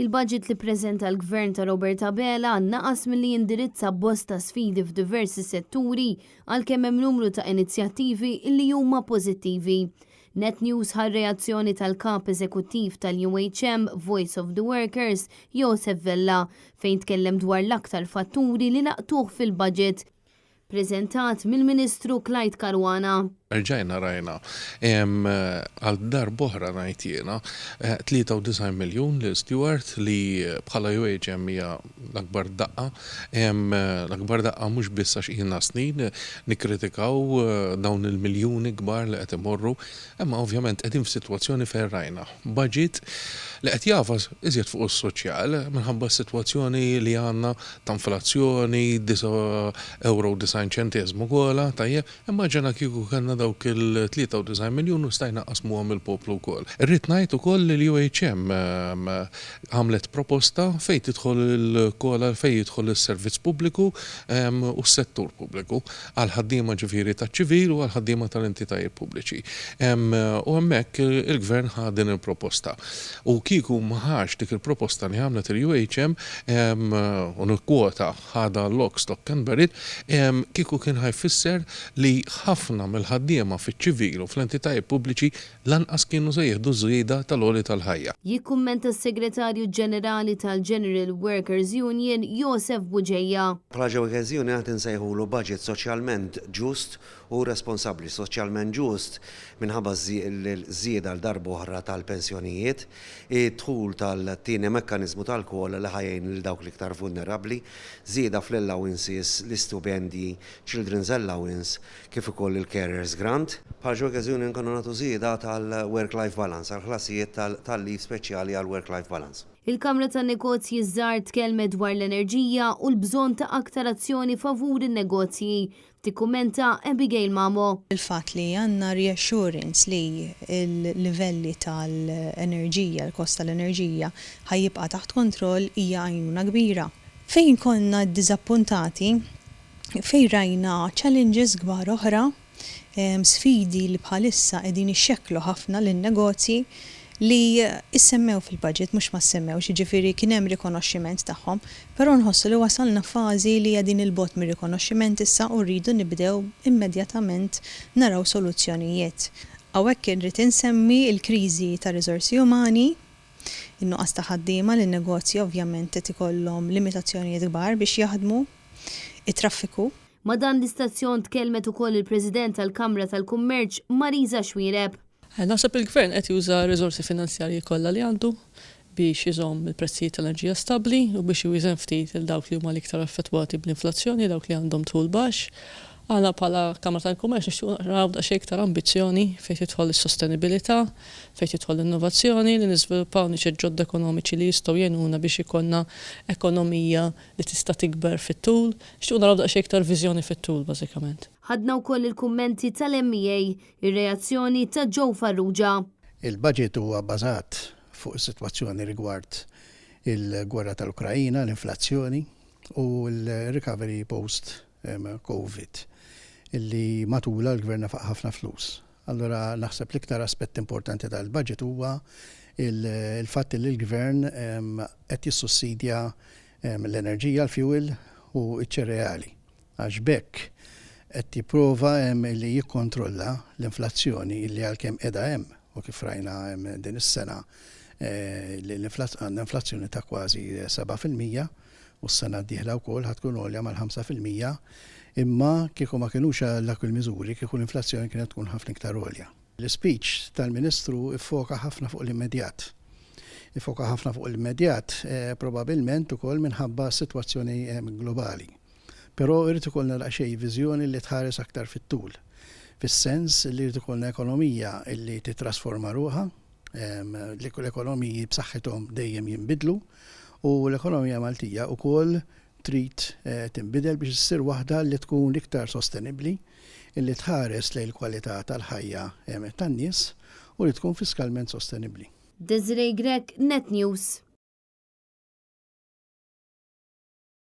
Il-budget li ppreżenta l-Gvern ta' Robert Abela naqas milli jindirizza bosta sfidi f'diversi setturi għalkemm hemm numru ta' inizjattivi li huma pożittivi. Net News ħar reazzjoni tal-kap eżekuttiv tal-UHM Voice of the Workers Josef Vella fejn tkellem dwar l-aktar fatturi li laqtuh fil-budget preżentat mill-Ministru Clyde Caruana. Rġajna rajna, għal dar boħra najtjena, 93 miljon li Stewart li bħala UHM hija l-akbar daqqa, l-akbar daqqa mhux biss għax ilna snin nikkritikaw dawn il-miljuni kbar li qed imorru, imma ovvjament qegħdin f'sitwazzjoni fejn rajna budget li qed jafas iżjed fuq is-soċjal minħabba s-sitwazzjoni li għandna ta' inflazzjoni 9 euro 90 ċentesmu kollha tajjeb, immaġina kieku kellna dawk il-93 miljon u stajna qasmuhom il-poplu wkoll. Irrid ngħid ukoll li l-UHM għamlet proposta fejn tidħol il-kola fejn jidħol is-servizz pubbliku u s-settur pubbliku għal ħaddiema ġifieri taċ-ċivil u għal ħaddiema tal-entitajiet pubbliċi. U hemmhekk il-Gvern ħa din il-proposta. U kieku ma ħax dik il-proposta li għamlet il-UHM u nikkwota ħada l-lok stock and barrel, kieku kien ħajfisser li ħafna mill-ħaddiema fiċ-ċivil u fl-entitajiet pubbliċi lanqas kienu se jieħdu żieda tal-għoli tal-ħajja. Jikkummenta s-Segretarju Ġenerali tal-General Workers Union Josef Buġejja. Bħala Workers Union qed insejħulu budget soċjalment ġust u responsabbli, soċjalment ġust minħabba l-żieda l-darba oħra tal-pensjonijiet, id-dħul tal-tieni mekkaniżmu tal-kol li ħajjin lil dawk l-iktar vulnerabbli, żieda fl-allowances, l-istupendi, Children's Allowance, kif ukoll il-Carers Grant. Bħala Workers Union konna nagħtu żieda tal-work-life balance, għall-ħlasijiet tal-leave speċjali għall-work-life balance. Il-Kamra tan-Negozji żgħar tkellmet dwar l-enerġija u l-bżonn ta' aktar azzjoni favur in-negozji. Tikkummenta Abigail Mamo. Il-fatt li għandna reassurance li l-livelli tal-enerġija, l-kost tal-enerġija ħajjibqa' taħt kontroll hija għajnuna kbira. Fejn konna ddiżappuntati, fejn rajna challenges kbar oħra, sfidi li bħalissa qegħdin ixxekklu ħafna lin-negozji li issemmew fil-budget mhux ma semmew, ġifieri kien hemm rikonoxximent tagħhom, però nħossu li wasalna fażi li qegħdin il-bot mir-rikonoxximent issa u rridu nibdew immedjatament naraw soluzzjonijiet. Hawnhekk irrid insemmi l-kriżi ta' riżorsi umani, in-nuqqas ta' ħaddiema li n-negozji ovvjament qed ikollhom limitazzjonijiet kbar biex jaħdmu, it-traffiku. Ma dan l-istazzjon tkellmet ukoll il-President tal-Kamra tal-Kummerċ Marisa Xwiereb. Naħseb il-Gvern qed juża r-riżorsi finanzjarji kollha li għandu biex iżomm il-prezzijiet tal-enerġija stabbli u biex iwiżen ftit il dawk li huma l-iktar affettwati bl-inflazzjoni, dawk li għandhom tul baxx. Għana bħala Kamra tal-Kummerċ nixtiequ naraw daqsxejn iktar ambizzjoni fejn tidħol is-sostenibilità, fejn tidħol l-innovazzjoni, li niżviluppaw niċċ ġodda ekonomiċi li jistgħu jgħinuna biex ikollna ekonomija li tista' tikber fit-tul. Nixtiequ naraw daqsxejn iktar viżjoni fit-tul bażikament. Ħadna wkoll il-kummenti tal-MEA, ir-reazzjoni ta' Joe Farrugia. Il-budget huwa bbażat fuq is-sitwazzjoni rigward il-gwerra tal-Ukrajina, l-inflazzjoni u l-recovery post-COVID illi matula l-gvern faq ħafna flus. Allora naħseb l-iktar aspett importanti tal-budget huwa il-fatt li l-gvern qed jissussidja l-enerġija, l-fuel u ċ-ċereali. Għax bekk qed jipprova li jikkontrolla l-inflazzjoni illi għalkemm qiegħda hemm u kif rajna din is-sena għandna inflazzjoni ta' kważi 7% u s-sena d-dieħla wkoll ħatkun għolja mal-5%, imma kieku ma kienux dak il-miżuri kieku l-inflazzjoni kienet tkun ħafna iktar għolja. L-speech tal-Ministru iffoka ħafna fuq l-immedjat. Ifoka ħafna fuq l-immedjat probabbilment ukoll minħabba s-sitwazzjoni globali. Però irrid ikollna daqsxejn viżjoni li tħares aktar fit-tul. Fis-sens li rrid ikollna ekonomija li titrasforma ruħha, l-ekonomiji b'saħħithom dejjem jinbidlu u l-ekonomija Maltija wkoll trid tinbidel biex issir waħda li tkun iktar sostenibbli, illi tħares lejn il-kwalità tal-ħajja tan-nies u li tkun fiskalment sostenibbli. Desiree Grek, Net News.